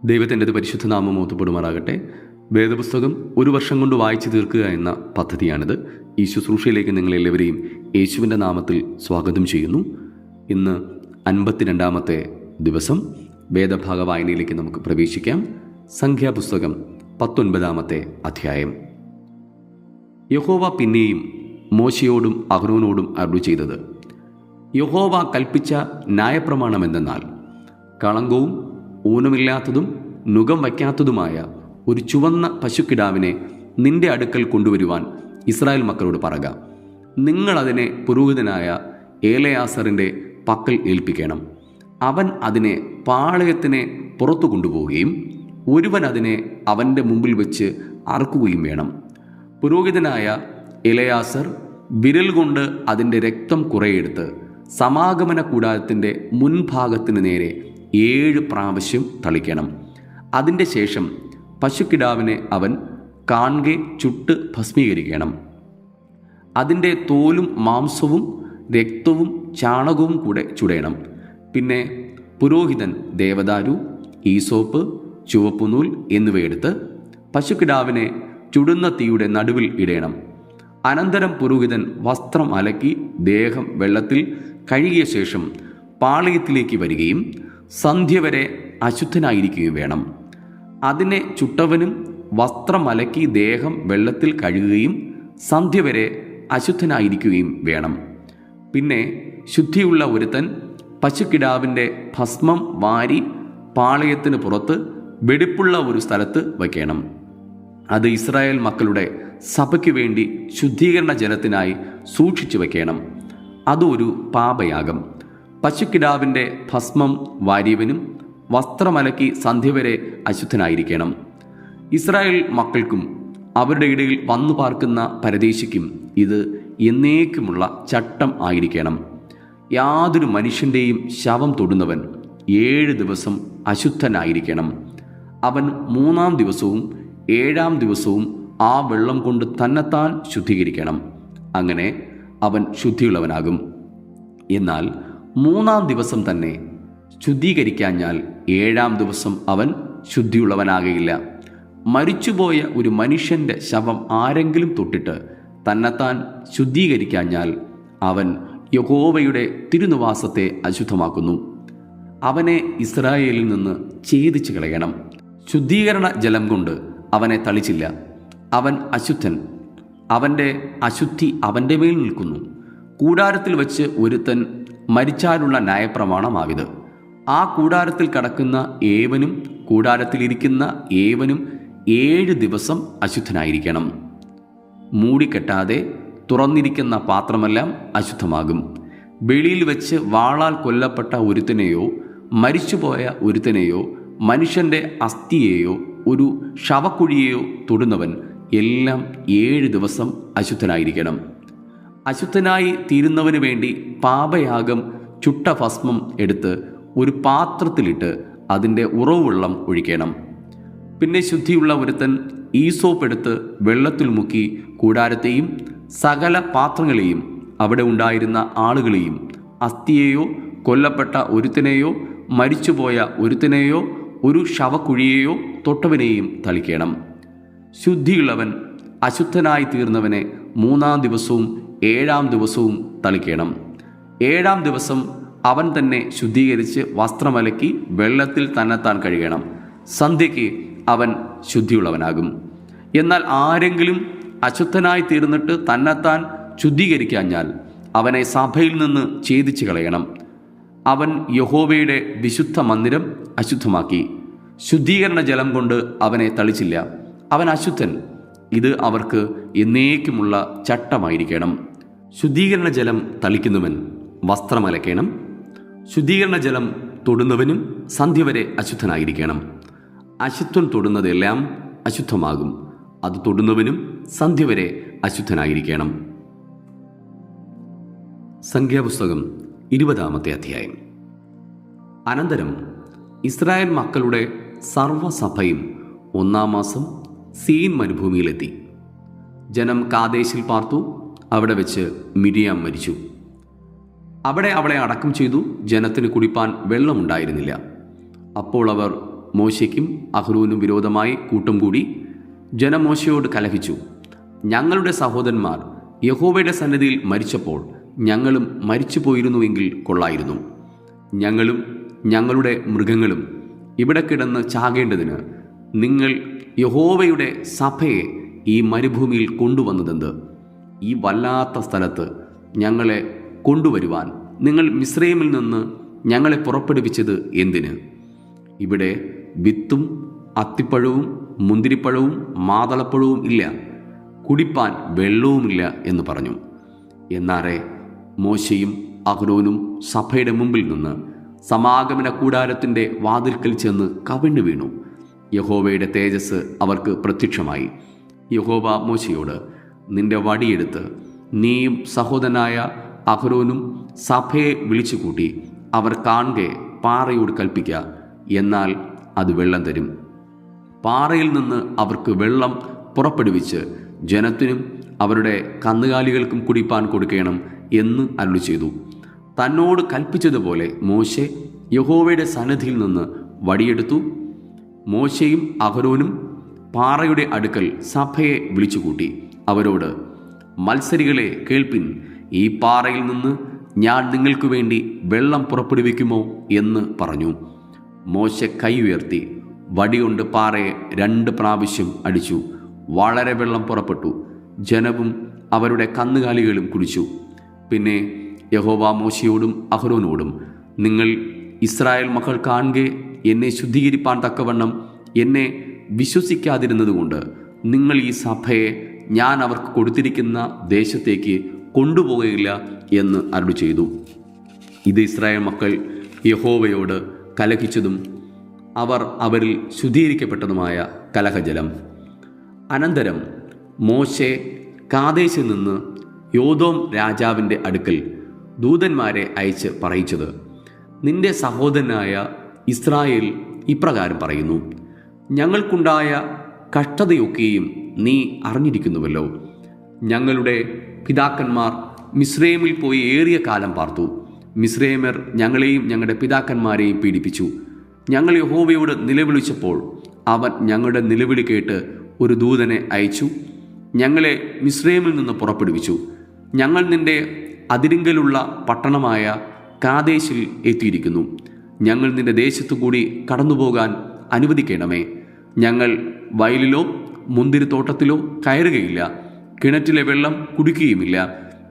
ദൈവത്തിൻ്റെ പരിശുദ്ധ നാമം ഓത്തുപെടുമാറാകട്ടെ. വേദപുസ്തകം ഒരു വർഷം കൊണ്ട് വായിച്ചു തീർക്കുക എന്ന പദ്ധതിയാണിത്. ഈ ശുശ്രൂഷയിലേക്ക് നിങ്ങളെല്ലാവരെയും യേശുവിൻ്റെ നാമത്തിൽ സ്വാഗതം ചെയ്യുന്നു. ഇന്ന് 52-ാമത്തെ ദിവസം വേദഭാഗ വായനയിലേക്ക് നമുക്ക് പ്രവേശിക്കാം. സംഖ്യാപുസ്തകം 19-ാമത്തെ അധ്യായം. യഹോവ പിന്നെയും മോശയോടും അഹ്റോനോടും അരുളി ചെയ്തത്: യഹോവ കൽപ്പിച്ച ന്യായപ്രമാണം എന്തെന്നാൽ, കളങ്കവും ഊനമില്ലാത്തതും നുകം വയ്ക്കാത്തതുമായ ഒരു ചുവന്ന പശുക്കിടാവിനെ നിന്റെ അടുക്കൽ കൊണ്ടുവരുവാൻ ഇസ്രായേൽ മക്കളോട് പറക. നിങ്ങളതിനെ പുരോഹിതനായ ഏലയാസറിൻ്റെ പക്കൽ ഏൽപ്പിക്കണം. അവൻ അതിനെ പാളയത്തിനെ പുറത്തു കൊണ്ടുപോവുകയും ഒരുവൻ അതിനെ അവൻ്റെ മുമ്പിൽ വെച്ച് അറുക്കുകയും വേണം. പുരോഹിതനായ എലയാസർ വിരൽ കൊണ്ട് അതിൻ്റെ രക്തം കുറെയെടുത്ത് സമാഗമന കൂടാരത്തിൻ്റെ മുൻഭാഗത്തിന് നേരെ 7 പ്രാവശ്യം തളിക്കണം. അതിൻ്റെ ശേഷം പശുക്കിടാവിനെ അവൻ കാൺകെ ചുട്ട് ഭസ്മീകരിക്കണം. അതിൻ്റെ തോലും മാംസവും രക്തവും ചാണകവും കൂടെ ചുടേണം. പിന്നെ പുരോഹിതൻ ദേവദാരു, ഈസോപ്പ്, ചുവപ്പുനൂൽ എന്നിവയെടുത്ത് പശുക്കിടാവിനെ ചുടുന്ന തീയുടെ നടുവിൽ ഇടേണം. അനന്തരം പുരോഹിതൻ വസ്ത്രം അലക്കി ദേഹം വെള്ളത്തിൽ കഴുകിയ ശേഷം പാളയത്തിലേക്ക് വരികയും സന്ധ്യ വരെ അശുദ്ധനായിരിക്കുകയും വേണം. അതിനെ ചുട്ടവനും വസ്ത്രം അലക്കി ദേഹം വെള്ളത്തിൽ കഴുകുകയും സന്ധ്യ വരെ അശുദ്ധനായിരിക്കുകയും വേണം. പിന്നെ ശുദ്ധിയുള്ള ഒരുത്തൻ പശുക്കിടാവിൻ്റെ ഭസ്മം വാരി പാളയത്തിന് പുറത്ത് വെടിപ്പുള്ള ഒരു സ്ഥലത്ത് വയ്ക്കണം. അത് ഇസ്രായേൽ മക്കളുടെ സഭയ്ക്ക് വേണ്ടി ശുദ്ധീകരണ ജലത്തിനായി സൂക്ഷിച്ചു വയ്ക്കണം. അതൊരു പാപയാഗം. പശുക്കിടാവിൻ്റെ ഭസ്മം വാരിയവനും വസ്ത്രമലക്കി സന്ധ്യ വരെ അശുദ്ധനായിരിക്കണം. ഇസ്രായേൽ മക്കൾക്കും അവരുടെ ഇടയിൽ വന്നു പാർക്കുന്ന പരദേശിക്കും ഇത് എന്നേക്കുമുള്ള ചട്ടം ആയിരിക്കണം. യാതൊരു മനുഷ്യൻ്റെയും ശവം തൊടുന്നവൻ 7 ദിവസം അശുദ്ധനായിരിക്കണം. അവൻ 3-ാം ദിവസവും 7-ാം ദിവസവും ആ വെള്ളം കൊണ്ട് തന്നെത്താൻ ശുദ്ധീകരിക്കണം. അങ്ങനെ അവൻ ശുദ്ധിയുള്ളവനാകും. എന്നാൽ 3-ാം ദിവസം തന്നെ ശുദ്ധീകരിക്കാഞ്ഞാൽ 7-ാം ദിവസം അവൻ ശുദ്ധിയുള്ളവനാകയില്ല. മരിച്ചുപോയ ഒരു മനുഷ്യൻ്റെ ശവം ആരെങ്കിലും തൊട്ടിട്ട് തന്നെത്താൻ ശുദ്ധീകരിക്കാഞ്ഞാൽ അവൻ യഹോവയുടെ തിരുനിവാസത്തെ അശുദ്ധമാക്കുന്നു. അവനെ ഇസ്രായേലിൽ നിന്ന് ഛേദിച്ചു കളയണം. ശുദ്ധീകരണ ജലം കൊണ്ട് അവനെ തളിച്ചില്ല. അവൻ അശുദ്ധൻ. അവൻ്റെ അശുദ്ധി അവൻ്റെ മേൽ നിൽക്കുന്നു. കൂടാരത്തിൽ വച്ച് ഒരുത്തൻ മരിച്ചാലുള്ള ന്യായപ്രമാണമാവിത്: ആ കൂടാരത്തിൽ കടക്കുന്ന ഏവനും കൂടാരത്തിലിരിക്കുന്ന ഏവനും 7 ദിവസം അശുദ്ധനായിരിക്കണം. മൂടിക്കെട്ടാതെ തുറന്നിരിക്കുന്ന പാത്രമെല്ലാം അശുദ്ധമാകും. വെളിയിൽ വെച്ച് വാളാൽ കൊല്ലപ്പെട്ട ഒരുത്തനെയോ മരിച്ചുപോയ ഒരുത്തനെയോ മനുഷ്യൻ്റെ അസ്ഥിയെയോ ഒരു ശവക്കുഴിയെയോ തൊടുന്നവൻ എല്ലാം 7 ദിവസം അശുദ്ധനായിരിക്കണം. അശുദ്ധനായി തീരുന്നവന് വേണ്ടി പാപയാഗം ചുട്ട ഭസ്മം എടുത്ത് ഒരു പാത്രത്തിലിട്ട് അതിൻ്റെ ഉറവുവെള്ളം ഒഴിക്കണം. പിന്നെ ശുദ്ധിയുള്ള ഒരുത്തൻ ഈസോപ്പ് എടുത്ത് വെള്ളത്തിൽ മുക്കി കൂടാരത്തെയും സകല പാത്രങ്ങളെയും അവിടെ ഉണ്ടായിരുന്ന ആളുകളെയും അസ്ഥിയെയോ കൊല്ലപ്പെട്ട ഒരുത്തനെയോ മരിച്ചുപോയ ഒരുത്തനെയോ ഒരു ശവക്കുഴിയെയോ തൊട്ടവനെയും തളിക്കണം. ശുദ്ധിയുള്ളവൻ അശുദ്ധനായി തീർന്നവനെ 3-ാം ദിവസവും 7-ാം ദിവസവും തളിക്കണം. 7-ാം ദിവസം അവൻ തന്നെ ശുദ്ധീകരിച്ച് വസ്ത്രമലക്കി വെള്ളത്തിൽ തന്നെത്താൻ കഴുകണം. സന്ധ്യയ്ക്ക് അവൻ ശുദ്ധിയുള്ളവനാകും. എന്നാൽ ആരെങ്കിലും അശുദ്ധനായി തീർന്നിട്ട് തന്നെത്താൻ ശുദ്ധീകരിക്കാഞ്ഞാൽ അവനെ സഭയിൽ നിന്ന് ഛേദിച്ചു കളയണം. അവൻ യഹോവയുടെ വിശുദ്ധ മന്ദിരം അശുദ്ധമാക്കി. ശുദ്ധീകരണ ജലം കൊണ്ട് അവനെ തളിച്ചില്ല. അവൻ അശുദ്ധൻ. ഇത് അവർക്ക് എന്നേക്കുമുള്ള ചട്ടമായിരിക്കണം. ശുദ്ധീകരണ ജലം തളിക്കുന്നവൻ വസ്ത്രമലക്കണം. ശുദ്ധീകരണ ജലം തൊടുന്നവനും സന്ധ്യ വരെ അശുദ്ധനായിരിക്കണം. അശുദ്ധൻ തൊടുന്നതെല്ലാം അശുദ്ധമാകും. അത് തൊടുന്നവനും സന്ധ്യ വരെ അശുദ്ധനായിരിക്കണം. സംഖ്യാപുസ്തകം 20-ാമത്തെ അധ്യായം. അനന്തരം ഇസ്രായേൽ മക്കളുടെ സർവ്വസഭയും 1-ാം മാസം സീൻ മരുഭൂമിയിലെത്തി. ജനം കാദേശിൽ പാർത്തു. അവിടെ വെച്ച് മിരിയാം മരിച്ചു. അവിടെ അവളെ അടക്കം ചെയ്തു. ജനത്തിന് കുടിപ്പാൻ വെള്ളമുണ്ടായിരുന്നില്ല. അപ്പോൾ അവർ മോശയ്ക്കും അഹ്റോനും വിരോധമായി കൂട്ടം കൂടി ജനം മോശയോട് കലഹിച്ചു. ഞങ്ങളുടെ സഹോദരന്മാർ യഹോവയുടെ സന്നിധിയിൽ മരിച്ചപ്പോൾ ഞങ്ങളും മരിച്ചു പോയിരുന്നുവെങ്കിൽ കൊള്ളായിരുന്നു. ഞങ്ങളും ഞങ്ങളുടെ മൃഗങ്ങളും ഇവിടെ കിടന്ന് ചാകേണ്ടതിന് നിങ്ങൾ യഹോവയുടെ സഭയെ ഈ മരുഭൂമിയിൽ കൊണ്ടുവന്നതെന്ത്? ഈ വല്ലാത്ത സ്ഥലത്ത് ഞങ്ങളെ കൊണ്ടുവരുവാൻ നിങ്ങൾ മിസ്രയീമിൽ നിന്ന് ഞങ്ങളെ പുറപ്പെടുവിച്ചത് എന്തിന്? ഇവിടെ വിത്തും അത്തിപ്പഴവും മുന്തിരിപ്പഴവും മാതളപ്പഴവും ഇല്ല, കുടിപ്പാൻ വെള്ളവുമില്ല എന്ന് പറഞ്ഞു. എന്നാറെ മോശയും അഹ്റോനും സഭയുടെ മുമ്പിൽ നിന്ന് സമാഗമന കൂടാരത്തിൻ്റെ വാതിൽക്കൽ ചെന്ന് കവിണ്ണു വീണു. യഹോവയുടെ തേജസ് അവർക്ക് പ്രത്യക്ഷമായി. യഹോവ മോശയോട്, നിന്റെ വടിയെടുത്ത് നീയും സഹോദരനായ അഹ്റോനും സഭയെ വിളിച്ചു കൂട്ടി അവർ കാണെ പാറയോട് കൽപ്പിക്കുക, എന്നാൽ അത് വെള്ളം തരും. പാറയിൽ നിന്ന് അവർക്ക് വെള്ളം പുറപ്പെടുവിച്ച് ജനത്തിനും അവരുടെ കന്നുകാലികൾക്കും കുടിപ്പാൻ കൊടുക്കണം എന്ന് അരുളി ചെയ്തു. തന്നോട് കൽപ്പിച്ചതുപോലെ മോശെ യഹോവയുടെ സന്നിധിയിൽ നിന്ന് വടിയെടുത്തു. മോശയും അഹ്റോനും പാറയുടെ അടുക്കൽ സഭയെ വിളിച്ചുകൂട്ടി അവരോട്, മത്സരികളെ കേൾപ്പിൻ, ഈ പാറയിൽ നിന്ന് ഞാൻ നിങ്ങൾക്ക് വേണ്ടി വെള്ളം പുറപ്പെടുവിക്കുമോ എന്ന് പറഞ്ഞു. മോശെ കൈ ഉയർത്തി വടികൊണ്ട് പാറയെ 2 പ്രാവശ്യം അടിച്ചു. വളരെ വെള്ളം പുറപ്പെട്ടു. ജനവും അവരുടെ കന്നുകാലികളും കുടിച്ചു. പിന്നെ യഹോവ മോശയോടും അഹ്റോനോടും, നിങ്ങൾ ഇസ്രായേൽ മക്കൾ കാണെ എന്നെ ശുദ്ധീകരിപ്പാൻ തക്കവണ്ണം എന്നെ വിശ്വസിക്കാതിരുന്നതുകൊണ്ട് നിങ്ങൾ ഈ സഭയെ ഞാൻ അവർക്ക് കൊടുത്തിരിക്കുന്ന ദേശത്തേക്ക് കൊണ്ടുപോകുകയില്ല എന്ന് അരുളി ചെയ്തു. ഇത് ഇസ്രായേൽ മക്കൾ യഹോവയോട് കലഹിച്ചതും അവർ അവരിൽ ശുദ്ധീകരിക്കപ്പെട്ടതുമായ കലഹജലം. അനന്തരം മോശെ കാദേശിൽ നിന്ന് യോദോം രാജാവിൻ്റെ അടുക്കൽ ദൂതന്മാരെ അയച്ച് പറയിച്ചത്, നിന്റെ സഹോദരനായ ഇസ്രായേൽ ഇപ്രകാരം പറയുന്നു, ഞങ്ങൾക്കുണ്ടായ കഷ്ടതയൊക്കെയും നീ അറിഞ്ഞിരിക്കുന്നുവല്ലോ. ഞങ്ങളുടെ പിതാക്കന്മാർ മിസ്രയീമിൽ പോയി ഏറിയ കാലം പാർത്തു. മിസ്രയീമ്യർ ഞങ്ങളെയും ഞങ്ങളുടെ പിതാക്കന്മാരെയും പീഡിപ്പിച്ചു. ഞങ്ങൾ യഹോവയോട് നിലവിളിച്ചപ്പോൾ അവൻ ഞങ്ങളുടെ നിലവിളി കേട്ട് ഒരു ദൂതനെ അയച്ചു ഞങ്ങളെ മിസ്രയീമിൽ നിന്ന് പുറപ്പെടുവിച്ചു. ഞങ്ങൾ നിന്റെ അതിരിങ്കലുള്ള പട്ടണമായ കാദേശിൽ എത്തിയിരിക്കുന്നു. ഞങ്ങൾ നിന്റെ ദേശത്തു കൂടി കടന്നുപോകാൻ അനുവദിക്കണമേ. ഞങ്ങൾ വയലിലോ മുന്തിരിത്തോട്ടത്തിലോ കയറുകയില്ല, കിണറ്റിലെ വെള്ളം കുടിക്കുകയുമില്ല.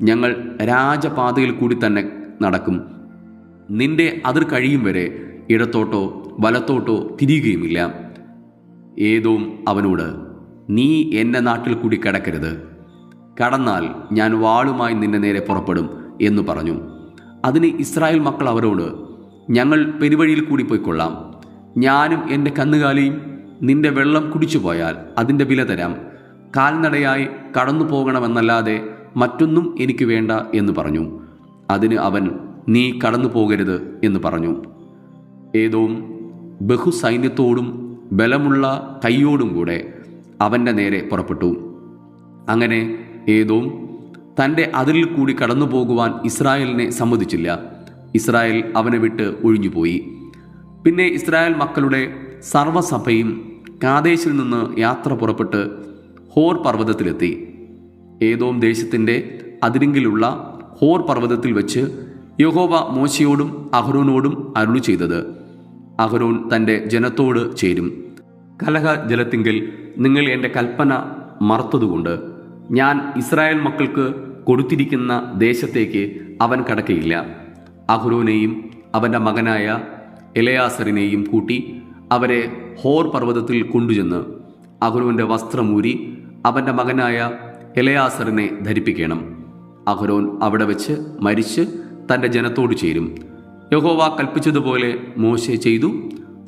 ഞങ്ങൾ രാജപാതയിൽ കൂടി തന്നെ നടക്കും. നിന്റെ അതിർ കഴിയും വരെ ഇടത്തോട്ടോ വലത്തോട്ടോ തിരിയുകയുമില്ല. ഏദോം അവനോട്, നീ എൻ്റെ നാട്ടിൽ കൂടി കടക്കരുത്, കടന്നാൽ ഞാൻ വാളുമായി നിന്റെ നേരെ പുറപ്പെടും എന്ന് പറഞ്ഞു. അതിന് ഇസ്രായേൽ മക്കൾ അവരോട്, ഞങ്ങൾ പെരുവഴിയിൽ കൂടി പോയിക്കൊള്ളാം. ഞാനും എൻ്റെ കന്നുകാലിയും നിന്റെ വെള്ളം കുടിച്ചു പോയാൽ അതിൻ്റെ വില തരാം. കാൽനടയായി കടന്നു പോകണമെന്നല്ലാതെ മറ്റൊന്നും എനിക്ക് വേണ്ട എന്ന് പറഞ്ഞു. അതിന് അവൻ, നീ കടന്നു പോകരുത് എന്ന് പറഞ്ഞു. ഏദോം ബഹുസൈന്യത്തോടും ബലമുള്ള കൈയോടും കൂടെ അവൻ്റെ നേരെ പുറപ്പെട്ടു. അങ്ങനെ ഏദോം തൻ്റെ അതിരിൽ കൂടി കടന്നു പോകുവാൻ ഇസ്രായേലിനെ സമ്മതിച്ചില്ല. ഇസ്രായേൽ അവനെ വിട്ട് ഒഴിഞ്ഞുപോയി. പിന്നെ ഇസ്രായേൽ മക്കളുടെ സർവ്വസഭയും കാദേശിൽ നിന്ന് യാത്ര പുറപ്പെട്ട് ഹോർ പർവ്വതത്തിലെത്തി. ഏദോം ദേശത്തിൻ്റെ അതിരിങ്കിലുള്ള ഹോർ പർവ്വതത്തിൽ വെച്ച് യഹോവ മോശയോടും അഹ്റോനോടും അരുളി ചെയ്തത്, അഹ്റോൻ തൻ്റെ ജനത്തോട് ചേരും. കലഹ ജലത്തിങ്കൽ നിങ്ങൾ എൻ്റെ കൽപ്പന മറത്തതുകൊണ്ട് ഞാൻ ഇസ്രായേൽ മക്കൾക്ക് കൊടുത്തിരിക്കുന്ന ദേശത്തേക്ക് അവൻ കടക്കയില്ല. അഹ്റോനെയും അവൻ്റെ മകനായ എലയാസറിനെയും കൂട്ടി അവരെ ഹോർ പർവ്വതത്തിൽ കൊണ്ടുചെന്ന് അഹ്റോൻ്റെ വസ്ത്രമൂരി അവൻ്റെ മകനായ എലയാസറിനെ ധരിപ്പിക്കണം. അഹ്റോൻ അവിടെ വെച്ച് മരിച്ച് തൻ്റെ ജനത്തോട് ചേരും. യഹോവ കൽപ്പിച്ചതുപോലെ മോശെ ചെയ്തു.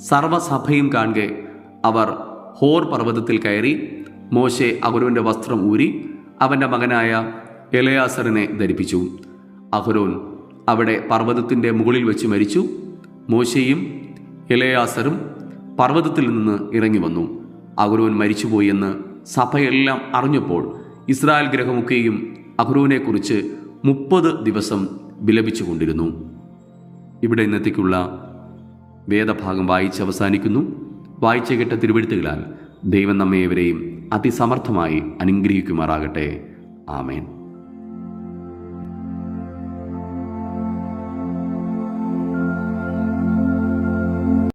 സർവ്വസഭയും കാണെ അവർ ഹോർ പർവ്വതത്തിൽ കയറി. മോശെ അഹ്റോൻ്റെ വസ്ത്രം ഊരി അവൻ്റെ മകനായ എലയാസറിനെ ധരിപ്പിച്ചു. അഹ്റോൻ അവിടെ പർവ്വതത്തിൻ്റെ മുകളിൽ വെച്ച് മരിച്ചു. മോശയും എലയാസറും പർവ്വതത്തിൽ നിന്ന് ഇറങ്ങി വന്നു. അഹ്റോൻ മരിച്ചുപോയെന്ന് സഭയെല്ലാം അറിഞ്ഞപ്പോൾ ഇസ്രായേൽ ഗൃഹമൊക്കെയും അഹ്റോനെക്കുറിച്ച് 30 ദിവസം വിലപിച്ചു കൊണ്ടിരുന്നു. ഇവിടെ ഇന്നത്തേക്കുള്ള വേദഭാഗം വായിച്ച് അവസാനിക്കുന്നു. വായിച്ച കേട്ട തിരുവെഴുത്തുകളാൽ ദൈവം നമ്മേവരെയും അതിസമർത്ഥമായി അനുഗ്രഹിക്കുമാറാകട്ടെ. ആമേൻ.